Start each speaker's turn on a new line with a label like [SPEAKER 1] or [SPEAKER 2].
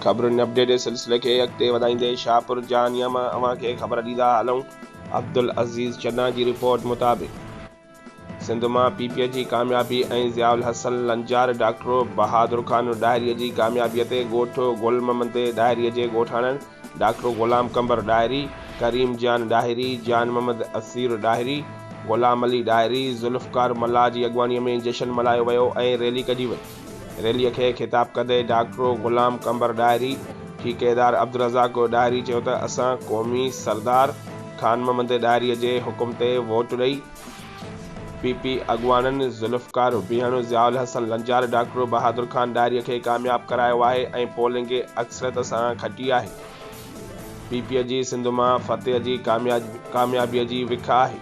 [SPEAKER 1] ख़बरुनि अपडेट सिलसिले के अॻिते वधाईंदे शाहपुर जा नियम अवां खे ख़बर ॾींदा हलूं। अब्दुल अज़ीज़ चन्ना जी रिपोर्ट मुताबिक़ सिंध मां पीपीए जी कामयाबी ऐं ज़ियाउल हसन लंजार डॉक्टर बहादुर ख़ान डायरीअ जी कामयाबीअ ते ॻोठ गुल मोहम्मद डायरीअ जे ॻोठाणनि डॉक्टर ग़ुलाम कंबर डायरी, करीम जान डायरी, जान Mohammad Asir diary, Ghulam Ali diary, Zulfikar मल्लाह जी अॻवानीअ में जश्न मल्हायो वियो ऐं रैली कढी वई। रैलीअ खे ख़िताब कंदे डॉक्टर ग़ुलाम कंबर डायरी ठीकेदार अब्दुल रज़ाक डायरी चयो त असां क़ौमी सरदार ख़ान मोहम्मद डायरीअ जे हुकुम ते वोट ॾेई पीपी अॻवाननि ज़ुल्फ़कार भेण ज़ियाउल हसन लंजार डॉक्टर बहादुर ख़ान डायरीअ खे कामयाब करायो आहे ऐं पोलिंग अक्सरियत सां खटी आहे। पीपीए जी सिंध मां फतेह जी कामयाबीअ जी विख आहे।